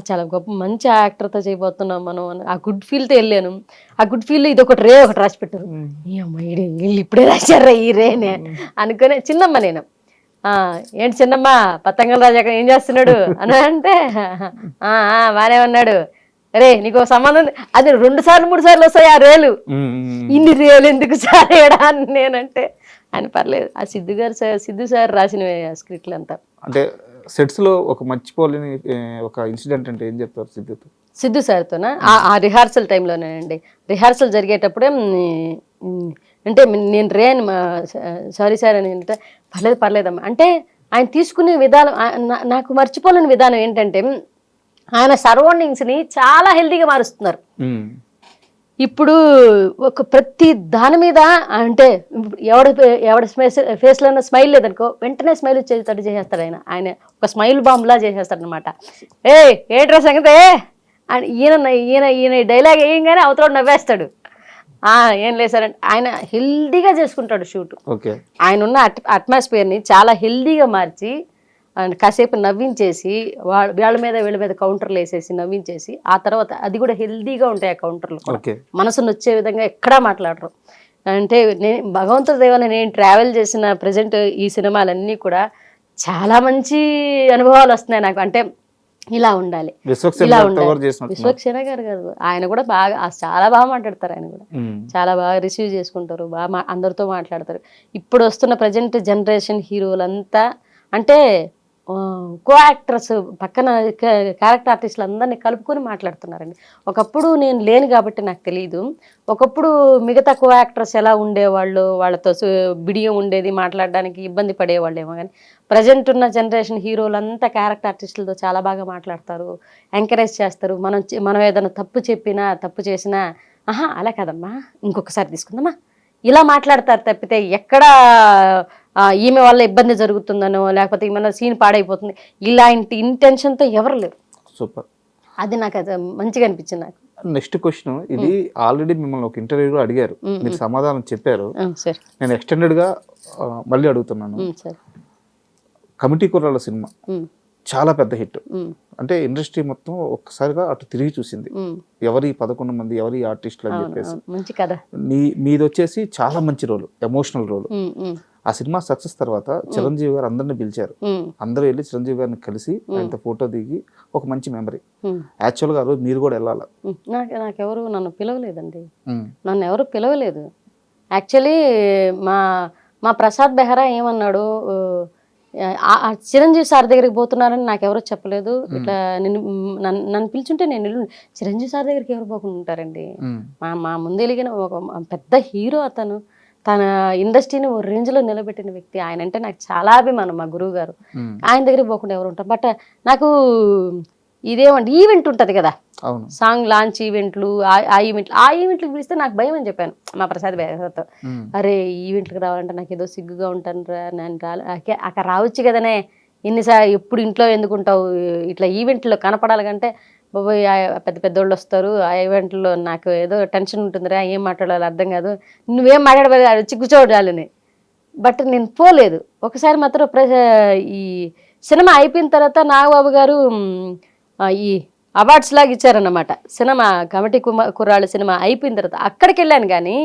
చాలా గొప్ప మంచి యాక్టర్తో చేయబోతున్నాం మనం అని ఆ గుడ్ ఫీల్తో వెళ్ళాను. ఆ గుడ్ ఫీల్ ఇది ఒకటి రాసి పెట్టారు, ఈ అమ్మాయి వీళ్ళు ఇప్పుడే రాశారా ఈ రేనే అనుకునే. చిన్నమ్మ నేను ఏంటి చిన్నమ్మ పతంగల రాజా ఏం చేస్తున్నాడు అని అంటే బానే ఉన్నాడు, రే నీకు సంబంధం అది 2 సార్లు 3 సార్లు వస్తాయి ఆ రేలు, ఇన్ని రేలు ఎందుకు సార్ ఏడా అని నేనంటే ఆయన పర్లేదు. ఆ సిద్ధు సార్ రాసిన స్క్రిప్ట్లు అంతా. అంటే సెట్స్ లో ఒక మర్చిపోలేని ఒక ఇన్సిడెంట్ అంటే ఏం చెప్తారు సిద్ధు సార్తోనా? ఆ రిహార్సల్ టైంలోనేనండి. రిహార్సల్ జరిగేటప్పుడే అంటే నేను రేన్ సారీ సార్ అని అంటే పర్లేదమ్మా అంటే ఆయన తీసుకునే విధానం నాకు మర్చిపోలేని విధానం ఏంటంటే ఆయన సరౌండింగ్స్ని చాలా హెల్తీగా మారుస్తున్నారు. ఇప్పుడు ఒక ప్రతి దాని మీద అంటే ఎవడ ఫేస్లో స్మైల్ లేదనుకో వెంటనే స్మైల్ వచ్చేటట్టు చేసేస్తాడు ఆయన ఒక స్మైల్ బాంబ్లా చేసేస్తాడు అనమాట. ఏంట్రా సంగతే అని ఈయన డైలాగ్ వేయంగానే అవతల నవ్వేస్తాడు. ఏం లేదు సార్ అంటే ఆయన హెల్దీగా చేసుకుంటాడు షూట్. ఆయన ఉన్న అట్మాస్ఫియర్ని చాలా హెల్దీగా మార్చి కాసేపు నవ్వించేసి వీళ్ళ మీద కౌంటర్లు వేసేసి నవ్వించేసి ఆ తర్వాత అది కూడా హెల్దీగా ఉంటాయి ఆ కౌంటర్లు కూడా, మనసును వచ్చే విధంగా ఎక్కడా మాట్లాడరు. అంటే భగవంతుడి దేవాల నేను ట్రావెల్ చేసిన ప్రజెంట్ ఈ సినిమాలన్నీ కూడా చాలా మంచి అనుభవాలు వస్తున్నాయి నాకు. అంటే ఇలా ఉండాలి, విశ్వక్సేన ఇలా గారితో కూడా ఉండాలి. చేసినట్టున్నారు. విశ్వక్సేన గారు కాదు, ఆయన కూడా బాగా చాలా బాగా మాట్లాడతారు. ఆయన కూడా ఉమ్. చాలా బాగా రిసీవ్ చేసుకుంటారు, బాగా అందరితో మాట్లాడతారు. ఇప్పుడు వస్తున్న ప్రజెంట్ జనరేషన్ హీరోలంతా అంటే కో యాక్టర్స్ పక్కన క్యారెక్టర్ ఆర్టిస్టులు అందరినీ కలుపుకొని మాట్లాడుతున్నారండి. ఒకప్పుడు నేను లేను కాబట్టి నాకు తెలియదు. ఒకప్పుడు మిగతా కో యాక్టర్స్ ఎలా ఉండేవాళ్ళు, వాళ్ళతో బిడియం ఉండేది, మాట్లాడడానికి ఇబ్బంది పడేవాళ్ళేమో. కానీ ప్రజెంట్ ఉన్న జనరేషన్ హీరోలంతా క్యారెక్టర్ ఆర్టిస్టులతో చాలా బాగా మాట్లాడతారు, ఎంకరేజ్ చేస్తారు. మనం ఏదైనా తప్పు చెప్పినా తప్పు చేసినా ఆహా అలా కాదమ్మా ఇంకొకసారి తీసుకుందామా ఇలా మాట్లాడతారు తప్పితే ఎక్కడ ఈమె వల్ల ఇబ్బంది జరుగుతుందనో లేకపోతే ఈమె సీన్ పాడైపోతుంది ఇలాంటి ఇంటెన్షన్తో ఎవరు లేరు. సూపర్. అది నాకు అది మంచిగా అనిపించింది. నాకు నెక్స్ట్ క్వశ్చన్, ఇది ఆల్రెడీ మిమ్మల్ని ఒక ఇంటర్వ్యూలో అడిగారు, మీరు సమాధానం చెప్పారు. సార్ నేను ఎక్స్టెండెడ్ గా మళ్ళీ అడుగుతున్నాను. సార్ కమిటీ కుర్రాళ్ళ సినిమా చాలా పెద్ద హిట్. అంటే ఇండస్ట్రీ మొత్తం ఒక్కసారిగా అటు తిరిగి చూసింది, ఎవరి 11 మంది ఎవరి ఆర్టిస్టులు అని చెప్పేసి. మంచి కథ. మీది వచ్చేసి చాలా మంచి రోల్, ఎమోషనల్ రోల్. ఆ సినిమా సక్సెస్ తర్వాత చిరంజీవి గారు అందరిని పిలిచారు. అందరూ వెళ్ళి చిరంజీవి గారిని కలిసి ఆయనతో ఫోటో దిగి ఒక మంచి మెమరీ. యాక్చువల్గా ఆ రోజు మీరు కూడా వెళ్ళాలి. నాకెవరు నన్ను పిలవలేదండి, నన్ను ఎవరు పిలవలేదు. యాక్చువల్లీ మా ప్రసాద్ బెహ్రా ఏమన్నాడు, చిరంజీవి సార్ దగ్గరికి పోతున్నారని నాకు ఎవరో చెప్పలేదు. ఇట్లా నన్ను పిలుచుంటే నేను చిరంజీవి సార్ దగ్గరికి ఎవరు పోకుండా ఉంటారండి. మా ముందు వెలిగిన ఒక పెద్ద హీరో అతను, తన ఇండస్ట్రీని ఓ రేంజ్లో నిలబెట్టిన వ్యక్తి. ఆయన అంటే నాకు చాలా అభిమానం, మా గురువు గారు. ఆయన దగ్గరికి పోకుండా ఎవరు ఉంటారు. బట్ నాకు ఇదేమంటే ఈవెంట్ ఉంటుంది కదా, సాంగ్ లాంచ్ ఈవెంట్లు, ఆ ఈవెంట్లకు పిలిస్తే నాకు భయం అని చెప్పాను మా ప్రసాద్ బెహ్రాతో. అరే ఈవెంట్లకు రావాలంటే నాకు ఏదో సిగ్గుగా ఉంటాను రా, నేను అక్కడ రావచ్చు కదనే, ఎన్నిసార్లు ఎప్పుడు ఇంట్లో ఎందుకుంటావు, ఇట్లా ఈవెంట్లో కనపడాలి కంటే బాబోయ్ పెద్ద పెద్దోళ్ళు వస్తారు ఆ ఈవెంట్లో, నాకు ఏదో టెన్షన్ ఉంటుందిరా, ఏం మాట్లాడాలి అర్థం కాదు, నువ్వేం మాట్లాడబోదు వచ్చి కూర్చోడాలని. బట్ నేను పోలేదు. ఒకసారి మాత్రం ఈ సినిమా అయిపోయిన తర్వాత నాగబాబు గారు ఈ అవార్డ్స్ లాగా ఇచ్చారన్నమాట. సినిమా కమిటీ కుర్రాళ్ళ సినిమా అయిపోయిన తర్వాత అక్కడికి వెళ్ళాను. కానీ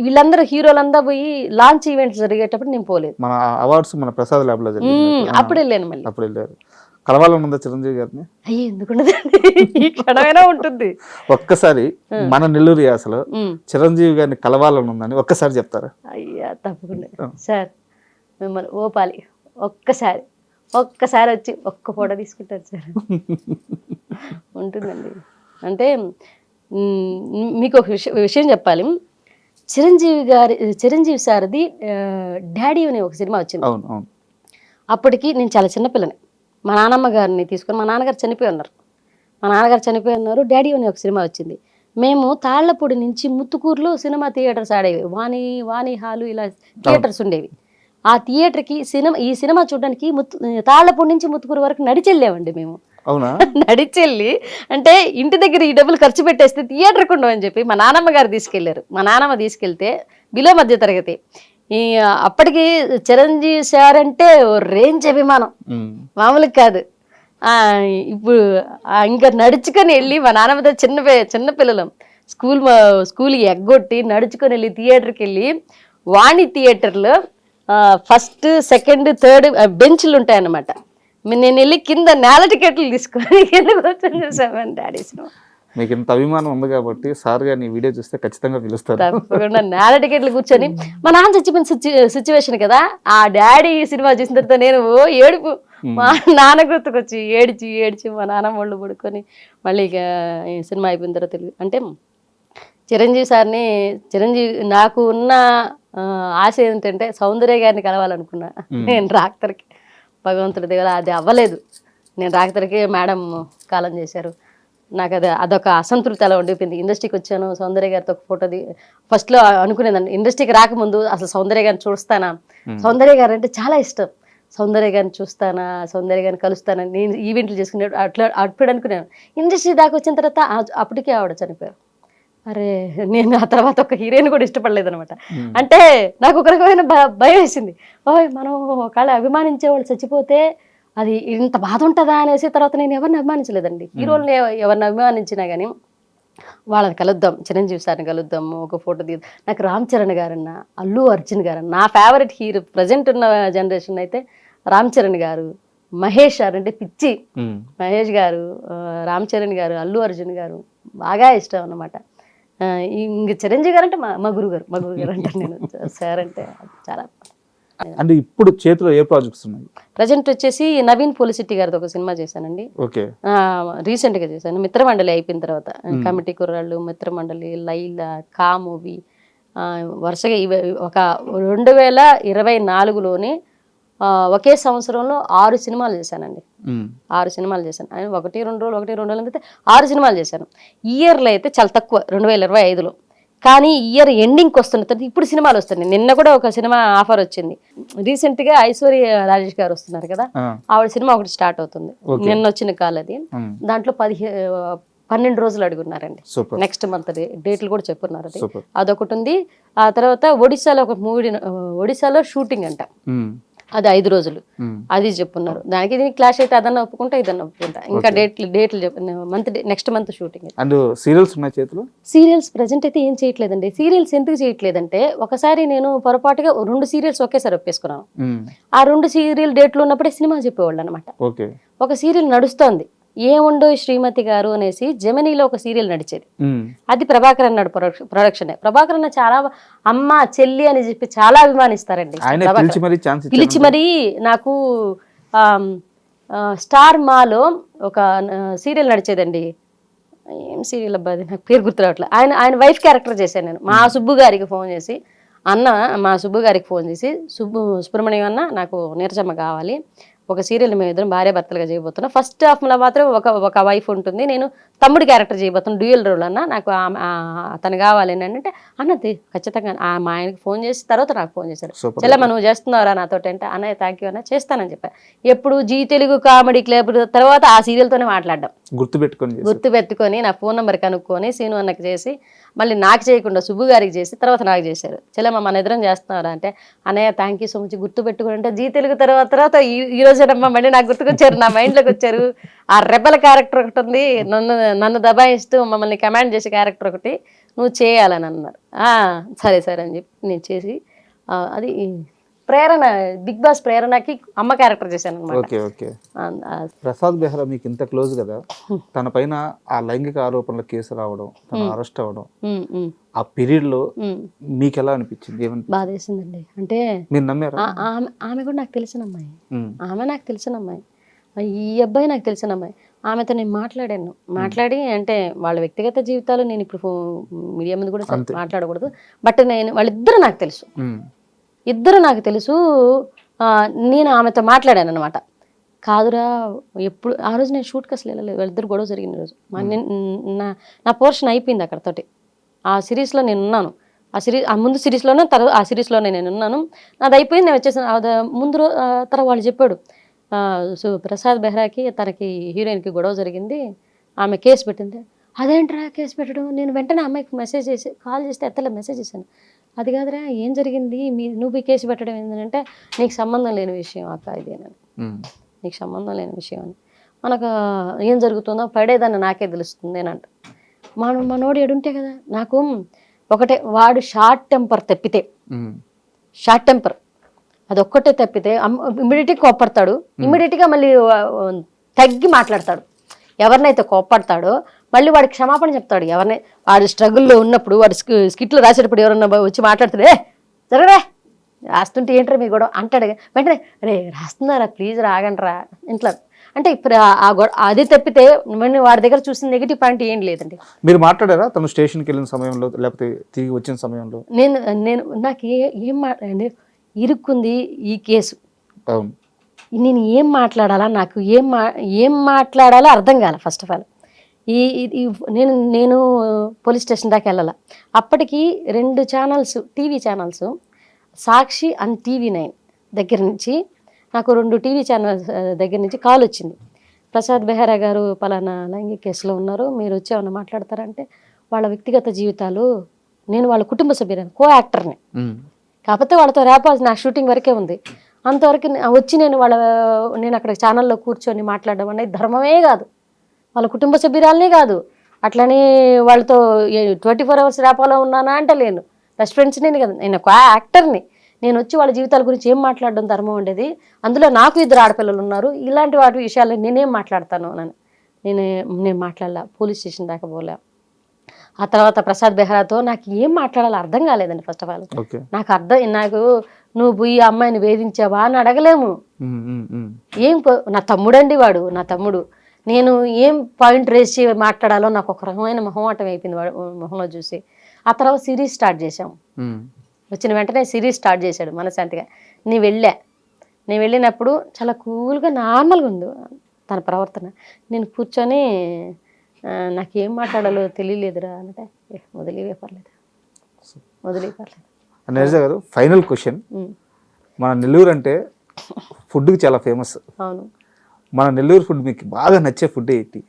వీళ్ళందరూ హీరోలందరూ పోయి లాంచ్ ఈవెంట్స్ జరిగేటప్పుడు నేను పోలేదు. మన అవార్డ్స్ మన ప్రసాద్ ల్యాబ్ లో అప్పుడు వెళ్ళాను. మళ్ళీ అప్పుడు వెళ్ళారు. కలవాలని ఉందా చిరంజీవి గారిని? అయ్యి ఎందుకుండదండి, క్షణమైనా ఉంటుంది. ఒక్కసారి మన నెల్లూరు యాసలో చిరంజీవి గారిని కలవాలని ఉందని ఒక్కసారి చెప్తారా? అయ్యా తప్పకుండా సార్, మిమ్మల్ని ఓపాలి ఒక్కసారి వచ్చి ఒక్క ఫోటో తీసుకుంటారు సార్. ఉంటుందండి. అంటే మీకు ఒక విషయం చెప్పాలి. చిరంజీవి సార్ది డాడీ అనే ఒక సినిమా వచ్చింది. అప్పటికి నేను చాలా చిన్నపిల్లని. మా నాన్నమ్మ గారిని తీసుకొని, మా నాన్నగారు చనిపోయి ఉన్నారు. డాడీ అనే ఒక సినిమా వచ్చింది. మేము తాళ్లపూడి నుంచి ముత్తుకూరులో సినిమా థియేటర్స్ ఆడేవి, వాణి హాలు ఇలా థియేటర్స్ ఉండేవి. ఆ థియేటర్కి ఈ సినిమా చూడడానికి తాళ్లపూడి నుంచి ముత్తుకూరు వరకు నడిచెళ్ళామండి మేము. నడిచెళ్ళి అంటే ఇంటి దగ్గర ఈ డబ్బులు ఖర్చు పెట్టేస్తే థియేటర్కి ఉండవని చెప్పి మా నాన్నమ్మ గారు తీసుకెళ్లారు. మా నాన్నమ్మ తీసుకెళ్తే బిలో మధ్య తరగతి. అప్పటికి చిరంజీవి సార్ అంటే రేంజ్ అభిమానం మామూలుగా కాదు. ఇప్పుడు ఇంకా నడుచుకొని వెళ్ళి మా నాన్నమ్మతో చిన్న పిల్లలం స్కూల్కి ఎగ్గొట్టి నడుచుకొని వెళ్ళి థియేటర్కి వెళ్ళి వాణి థియేటర్లో ఫస్ట్ సెకండ్ థర్డ్ బెంచ్లు ఉంటాయన్నమాట. నేను వెళ్ళి కింద నేల టికెట్లు తీసుకొని కింద కూర్చొని చూసామని డాడీ సినిమా. మీకు ఇంత అభిమానం ఉంది కాబట్టి సార్ గారిని వీడియో చూస్తే ఖచ్చితంగా పిలుస్తారు. తప్పకుండా నేల టికెట్లు కూర్చొని, మా నాన్న చచ్చిపోయిన సిచ్యువేషన్ కదా, ఆ డాడీ సినిమా చూసిన తర్వాత నేను ఏడుపు, మా నాన్న గుర్తుకొచ్చి ఏడ్చి మా నాన్న ఒళ్ళు పడుకొని మళ్ళీ ఇక ఈ సినిమా అయిపోయిన తర్వాత అంటే నాకు ఉన్న ఆశ ఏంటంటే సౌందర్య గారిని కలవాలనుకున్నా నేను రాక్తరికి. భగవంతుడి దగ్గర అది అవ్వలేదు. నేను రాక్తరికి మేడం కాలం చేశారు. నాకు అదొక అసంతృప్తి అలా ఉండిపోయింది. ఇండస్ట్రీకి వచ్చాను, సౌందర్య గారితో ఒక ఫోటో ఫస్ట్లో అనుకునేదాన్ని, ఇండస్ట్రీకి రాకముందు అసలు సౌందర్య గారిని చూస్తానా, సౌందర్య గారు అంటే చాలా ఇష్టం, సౌందర్య గారిని చూస్తానా, సౌందర్య గారిని కలుస్తానా, నేను ఈవెంట్లు చేసుకునే అప్పుడు అనుకున్నాను. ఇండస్ట్రీ దాకా వచ్చిన తర్వాత అప్పటికే ఆవిడ చనిపోయారు. అరే నేను ఆ తర్వాత ఒక హీరోయిన్ కూడా ఇష్టపడలేదు అనమాట. అంటే నాకు ఒక రకమైన భయం వేసింది. మనం ఒకవేళ అభిమానించే వాళ్ళు చచ్చిపోతే అది ఇంత బాధ ఉంటుందా అనేసి తర్వాత నేను ఎవరిని అభిమానించలేదండి. హీరోల్ని ఎవరిని అభిమానించినా కానీ వాళ్ళని కలుద్దాం, చిరంజీవి సార్ని కలుద్దాం, ఒక ఫోటో తీద్దాం. నాకు రామ్ చరణ్ గారన్నా, అల్లు అర్జున్ గారన్నా, నా ఫేవరెట్ హీరో ప్రజెంట్ ఉన్న జనరేషన్ అయితే రామ్ చరణ్ గారు, మహేష్ గారు అంటే పిచ్చి. ఉమ్. మహేష్ గారు, రామ్ చరణ్ గారు, అల్లు అర్జున్ గారు బాగా ఇష్టం అన్నమాట. ఇంక చిరంజీవి గారు అంటే మా గురుగారు అంటాను నేను. సార్ అంటే చాలా. అంటే ఇప్పుడు చేతిలో ఏ ప్రాజెక్ట్స్ ఉన్నాయి? ప్రజెంట్ వచ్చేసి నవీన్ పోలిసిటీ గారిది ఒక సినిమా చేశానండి. ఓకే. రీసెంట్గా చేశాను. మిత్రమండలి అయిపోయిన తర్వాత కమిటీ కుర్రాళ్ళు, మిత్రమండలి, లైలా, కా మూవీ, వరుసగా ఇవి ఒక 2024లోనే ఒకే సంవత్సరంలో 6 సినిమాలు చేశానండి. 6 సినిమాలు చేశాను. 1-2 రోజులు అయితే 6 సినిమాలు చేశాను. ఇయర్లో అయితే చాలా తక్కువ 2025లో. కానీ ఇయర్ ఎండింగ్కి వస్తున్న తర్వాత ఇప్పుడు సినిమాలు వస్తున్నాయి. నిన్న కూడా ఒక సినిమా ఆఫర్ వచ్చింది. రీసెంట్గా ఐశ్వర్య రాజేష్ గారు వస్తున్నారు కదా, ఆవిడ సినిమా ఒకటి స్టార్ట్ అవుతుంది. నిన్న వచ్చిన కాల్ అది. దాంట్లో 12 రోజులు అడుగున్నారండి. నెక్స్ట్ మంత్ డేట్లు కూడా చెప్పున్నారు. అది అదొకటి ఉంది. ఆ తర్వాత ఒడిశాలో ఒక మూవీ, ఒడిశాలో షూటింగ్ అంట, అది 5 రోజులు అది చెప్పున్నారు. దానికి దీనికి క్లాష్ అయితే అదన్నా ఒప్పుకుంటా, ఇదన్నా ఒప్పుకుంటా. ఇంకా డేట్లు next month shooting. And serials ఉన్నాయి చేతిలో? సీరియల్స్ ప్రెజెంట్ అయితే ఏం చేయట్లేదండి. సీరియల్స్ ఎందుకు చేయట్లేదంటే, ఒకసారి నేను పొరపాటుగా 2 సీరియల్స్ ఒకేసారి ఒప్పేసుకున్నాను. ఆ 2 సీరియల్ డేట్లు ఉన్నప్పుడే సినిమా చెప్పేవాళ్ళు అనమాట. ఒక సీరియల్ నడుస్తోంది, ఏముండో శ్రీమతి గారు అనేసి, జెమినీలో ఒక సీరియల్ నడిచేది. అది ప్రభాకర్ అన్నాడు ప్రొడక్షన్. ప్రభాకర్ అన్న చాలా అమ్మ చెల్లి అని చెప్పి చాలా అభిమానిస్తారండి. పిలిచి మరి నాకు స్టార్ మాలో ఒక సీరియల్ నడిచేదండి. ఏం సీరియల్ అబ్బా అది, నాకు పేరు గుర్తు రావట్లేదు. ఆయన వైఫ్ క్యారెక్టర్ చేశాను నేను. మా సుబ్బు గారికి ఫోన్ చేసి, మా సుబ్బు గారికి ఫోన్ చేసి, సుబ్రహ్మణ్యం అన్న నాకు నీరజమ్మ కావాలి, ఒక సీరియల్ మేము ఇద్దరం భార్య భర్తలుగా చేయబోతున్నాం. ఫస్ట్ హాఫ్లో మాత్రం ఒక వైఫ్ ఉంటుంది, నేను తమ్ముడి క్యారెక్టర్ చేయబోతున్నాను, డ్యూయల్ రోల్ అన్న, నాకు అతను కావాలి అని అంటే, అన్నది ఖచ్చితంగా మా ఆయనకి ఫోన్ చేసి తర్వాత నాకు ఫోన్ చేశారు. చెల్లమ్మ నువ్వు చేస్తున్నారా నాతోటి అంటే, అన్నయ్య థ్యాంక్ యూ అన్న, చేస్తానని చెప్పాను. ఎప్పుడు జీ తెలుగు కామెడీ క్లబ్ తర్వాత ఆ సీరియల్తోనే మాట్లాడడం గుర్తుపెట్టుకొని నా ఫోన్ నెంబర్ కనుక్కొని సీను అన్నకి చేసి, మళ్ళీ నాకు చేయకుండా సుబ్బు గారికి చేసి తర్వాత నాకు చేశారు. చెల్లమ్మ మన ఇద్దరం చేస్తున్నారా అంటే, అన్నయ్య థ్యాంక్ యూ సో మచ్, గుర్తుపెట్టుకుని అంటే జీ తెలుగు తర్వాత ఈ రోజేనమ్మా మళ్ళీ నాకు గుర్తుకొచ్చారు, నా మైండ్లోకి వచ్చారు. ఆ రెబల్ క్యారెక్టర్ ఒకటి ఉంది, నన్ను దబాయిస్తూ మమ్మల్ని కమాండ్ చేసే క్యారెక్టర్ ఒకటి నువ్వు చేయాలని అన్నారు. సరే అని చెప్పి నేను చేసి, అది ప్రేరణ, బిగ్ బాస్ ప్రేరణకి అమ్మ క్యారెక్టర్ చేశాను అనమాట. ప్రసాద్ బెహ్రా మీకు ఇంత క్లోజ్ కదా, తన పైన ఆ లైంగిక ఆరోపణల కేసు రావడం, తన అరెస్ట్ అవ్వడం, ఆ పీరియడ్ లో మీకు ఎలా అనిపించింది? బాధేసిందండి. అంటే మీరు నమ్మారా? ఆమె కూడా నాకు తెలిసిన అమ్మాయి, నాకు తెలిసిన అమ్మాయి, ఈ అబ్బాయి నాకు తెలిసిన అమ్మాయి. ఆమెతో నేను మాట్లాడి, అంటే వాళ్ళ వ్యక్తిగత జీవితాలు నేను ఇప్పుడు మీడియా ముందు కూడా మాట్లాడకూడదు, బట్ వాళ్ళిద్దరూ నాకు తెలుసు, నేను ఆమెతో మాట్లాడాను అనమాట. కాదురా ఎప్పుడు ఆ రోజు నేను షూట్కి అసలు వెళ్ళలేదు, వాళ్ళిద్దరు గొడవ జరిగిన రోజు. నా పోర్షన్ అయిపోయింది అక్కడతోటి. ఆ సిరీస్లో నేను ఉన్నాను, ఆ ముందు సిరీస్లోనే ఆ సిరీస్లోనే నేను ఉన్నాను, నాది అయిపోయింది, నేను వచ్చేసాను. ముందు తర్వాత వాళ్ళు చెప్పాడు, ప్రసాద్ బెహ్రాకి తనకి హీరోయిన్కి గొడవ జరిగింది, ఆమె కేసు పెట్టింది. అదేంట్రా కేసు పెట్టడం? నేను వెంటనే అమ్మాయికి మెసేజ్ చేసి, కాల్ చేస్తే ఎత్తలే, మెసేజ్ చేశాను. అది కాదురా ఏం జరిగింది, నువ్వు ఈ కేసు పెట్టడం ఏంటంటే, నీకు సంబంధం లేని విషయం అక్క ఇదేనని, నీకు సంబంధం లేని విషయం అని. మనకు ఏం జరుగుతుందో పడేదాన్ని నాకే తెలుస్తుంది అని అంట. మనోడు ఎడుంటే కదా, నాకు ఒకటే, వాడు షార్ట్ టెంపర్ తప్పితే, షార్ట్ టెంపర్ అదొక్కటే తప్పితే ఇమ్మీడియట్గా కోప్పడతాడు, ఇమ్మీడియట్గా మళ్ళీ తగ్గి మాట్లాడతాడు. ఎవరినైతే కోప్పడతాడో మళ్ళీ వాడికి క్షమాపణ చెప్తాడు. ఎవరిని వాడు స్ట్రగుల్లో ఉన్నప్పుడు, వాడు స్కిట్లు రాసేటప్పుడు ఎవరన్నా వచ్చి మాట్లాడుతాడే, జరగరా రాస్తుంటే ఏంటరా మీ గొడవ అంటాడు. వెంటనే రే రాస్తున్నారా ప్లీజ్ రాగండిరా ఇంట్లో అంటే. ఇప్పుడు అది తప్పితే వాడి దగ్గర చూసిన నెగిటివ్ పాయింట్ ఏం లేదండి. మీరు మాట్లాడారా తను స్టేషన్కి వెళ్ళిన సమయంలో, లేకపోతే తిరిగి వచ్చిన సమయంలో? నాకు ఏం మాట్లాడండి, ఇరుక్కుంది ఈ కేసు, నేను ఏం మాట్లాడాలా, నాకు ఏం మాట్లాడాలో అర్థం కాల. ఫస్ట్ ఆఫ్ ఆల్ నేను పోలీస్ స్టేషన్ దాకా వెళ్ళాల. అప్పటికి 2 channels, TV channels, Sakshi and TV9 దగ్గర నుంచి నాకు 2 టీవీ ఛానల్స్ దగ్గర నుంచి కాల్ వచ్చింది. ప్రసాద్ బెహ్రా గారు పలానా లైంగిక కేసులో ఉన్నారు, మీరు వచ్చి ఏమన్నా మాట్లాడతారంటే, వాళ్ళ వ్యక్తిగత జీవితాలు, నేను వాళ్ళ కుటుంబ సభ్యులను, కో-యాక్టర్ని, కాకపోతే వాళ్ళతో ర్యాప్ నా షూటింగ్ వరకే ఉంది. అంతవరకు వచ్చి నేను అక్కడ ఛానల్లో కూర్చొని మాట్లాడడం అనేది ధర్మమే కాదు, వాళ్ళ కుటుంబ సభ్యురాలనే కాదు, అట్లనే వాళ్ళతో 24 hours ర్యాపాలో ఉన్నానా అంటే లేను, బెస్ట్ ఫ్రెండ్స్ నేను కదా, నేను ఒక యాక్టర్ని, నేను వచ్చి వాళ్ళ జీవితాల గురించి ఏం మాట్లాడడం ధర్మం ఉండేది. అందులో నాకు 2 ఆడపిల్లలు ఉన్నారు. ఇలాంటి వాటి విషయాలు నేనేం మాట్లాడతాను అని నేను మాట్లాడలా. పోలీస్ స్టేషన్ దాకా పోలే. ఆ తర్వాత ప్రసాద్ బెహ్రాతో నాకు ఏం మాట్లాడాలో అర్థం కాలేదండి. ఫస్ట్ ఆఫ్ ఆల్ నాకు నువ్వు పోయి ఆ అమ్మాయిని వేధించావా అని అడగలేము. నా తమ్ముడండి వాడు, నా తమ్ముడు. నేను ఏం పాయింట్ రేస్ చేసి మాట్లాడాలో నాకు ఒక రకమైన మొహమాటం అయిపోయింది వాడు మొహంలో చూసి. ఆ తర్వాత సిరీస్ స్టార్ట్ చేసాం. వచ్చిన వెంటనే సిరీస్ స్టార్ట్ చేశాడు మనశాంతిగా. నేను వెళ్ళినప్పుడు చాలా కూల్గా నార్మల్గా ఉంది తన ప్రవర్తన. నేను కూర్చొని నాకేం మాట్లాడాలో తెలియలేదురా అంటే వదిలేవే పర్లేదు. నీరజ గారు, ఫైనల్ క్వశ్చన్. మన నెల్లూరు అంటే ఫుడ్కి చాలా ఫేమస్. అవును. మన నెల్లూరు ఫుడ్ మీకు బాగా నచ్చే ఫుడ్ ఏంటి?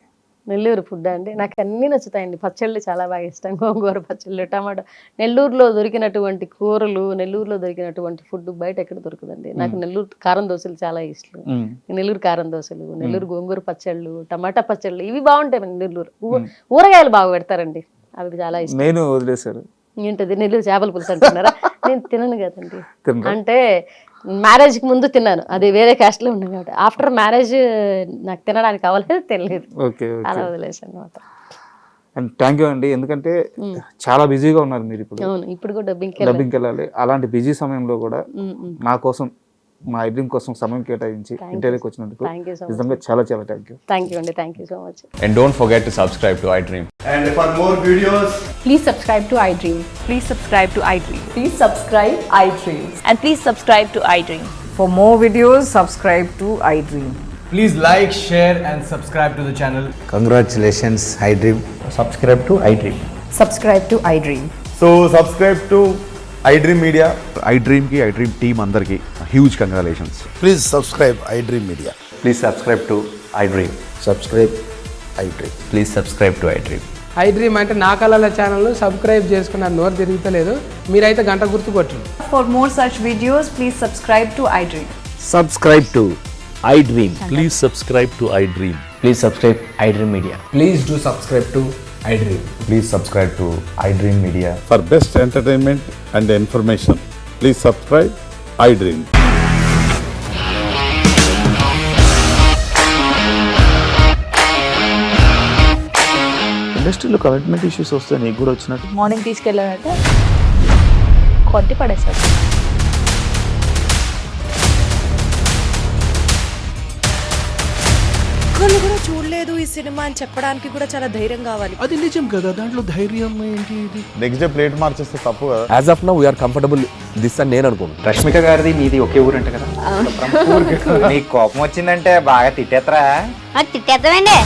నెల్లూరు ఫుడ్ అండి నాకు అన్నీ నచ్చుతాయండి. పచ్చళ్ళు చాలా బాగా ఇష్టం. గోంగూర పచ్చళ్ళు, టమాటా. నెల్లూరులో దొరికినటువంటి కూరలు, నెల్లూరులో దొరికినటువంటి ఫుడ్ బయట ఎక్కడ దొరకదండి. నాకు నెల్లూరు కారం దోశలు చాలా ఇష్టం. నెల్లూరు కారం దోశలు, నెల్లూరు గోంగూర పచ్చళ్ళు, టమాటా పచ్చళ్ళు ఇవి బాగుంటాయి. నెల్లూరు ఊరగాయలు బాగా పెడతారండి, అవి చాలా ఇష్టం. నేను వదిలేశారు ఏంటది నెల్లూరు చేపల పులుసు అంటున్నారా? నేను తినను కదండి. అంటే మ్యారేజ్కి ముందు తిన్నాను, అది వేరే క్యాస్ట్లో ఉన్నాను కాబట్టి. ఆఫ్టర్ మ్యారేజ్ నాకు తినడానికి అవ్వలేదు, తెలియదు, అలా వదిలేసాను అనమాట. అండ్ థ్యాంక్ యూ అండి, ఎందుకంటే చాలా బిజీగా ఉన్నారు మీరు ఇప్పుడు. అవును, ఇప్పుడు కూడా డబ్బింగ్కి వెళ్ళాలి. అలాంటి బిజీ సమయంలో కూడా నా కోసం, మా ఐడ్రీమ్ కోసం సమయం కేటాయించి ఇంటర్వ్యూకి వచ్చినందుకు నిజంగా చాలా చాలా థ్యాంక్ యూ. థ్యాంక్ యూ అండి, thank you so much. And don't forget to subscribe to iDream. And for more videos, please subscribe to iDream. Please subscribe to iDream. Please subscribe iDream. And please subscribe to iDream. For more videos, subscribe to iDream. please like, share and subscribe to the channel. Congratulations, iDream. Subscribe to iDream. Subscribe to iDream. So subscribe to iDream Media. iDream ki iDream team andarki huge congratulations. Please subscribe iDream Media. Please subscribe to iDream. Subscribe iDream. Please subscribe to iDream. iDream అంటే నా కళల channel subscribe చేసుకున్నారు, నోరు తిరుగుతలేదు. మీరైతే గంట గుర్తు కొట్టండి. For more such videos, please subscribe to iDream. Subscribe to iDream. Please subscribe to iDream. Please subscribe iDream Media. Please do subscribe to iDream. Please subscribe to iDream Media. For best entertainment and information, please subscribe iDream. ఇండస్ట్రీలో commitment issues వస్తే నీకు కూడా వచ్చినట్టు? Morning తీసుకెళ్ళాడంటే కొట్టి పడేశాడు. ఒక్కళ్ళు కూడా చూడలేదు ఈ సినిమా అని చెప్పడానికి కూడా చాలా ధైర్యం కావాలి. అది నిజం కదా, దాంట్లో ధైర్యం ఏంటి? నెక్స్ట్ డే ప్లేట్ మార్చేస్తే తప్పు కదా. As of now, we are comfortable this అని నేను అనుకుంటున్నాను. రష్మిక గారిది మీది ఒకే ఊరు అంటే కదా? నీకు కోపం వచ్చిందంటే బాగా తిట్టేత్తరా? తిట్టేద్దామండి.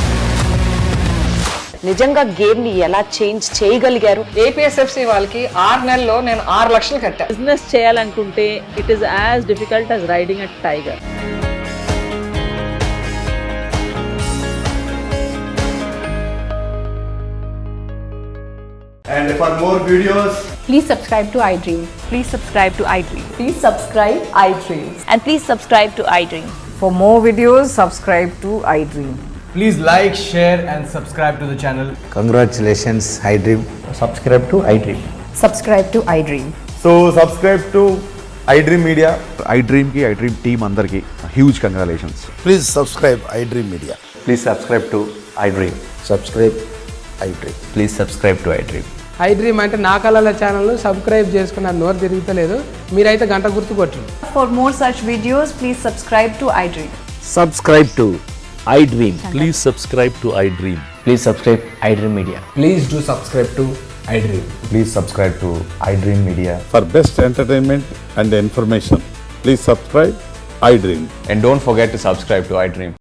నిజంగా గేమ్ ని ఎలా చేంజ్ చేయగలిగారు? ఏపీఎస్ఎఫ్సి వాళ్ళకి 6 నెలల్లో నేను 6 లక్షలు కట్టా. బిజినెస్ చేయాలనుకుంటే it is as difficult as riding a tiger. And for more videos, Please subscribe to iDream. Please subscribe to iDream. Please subscribe iDream. And please subscribe to iDream. For more videos, subscribe to iDream. please like, share and subscribe to the channel. Congratulations, iDream. Subscribe to iDream. Subscribe to iDream. So subscribe to iDream Media. iDream ki iDream team andarki huge congratulations. Please subscribe iDream Media. Please subscribe to iDream. Subscribe iDream. Please subscribe to iDream. iDream అంటే నా కళల channel subscribe చేసుకున్నారు, నోరు తిరుగుతలేదు. మీరైతే గంట గుర్తు కొట్టండి. For more such videos, please subscribe to iDream. Subscribe to iDream. Please subscribe to iDream. Please subscribe iDream Media. Please do subscribe to iDream. Please subscribe to iDream Media. For best entertainment and information, please subscribe iDream. And don't forget to subscribe to iDream.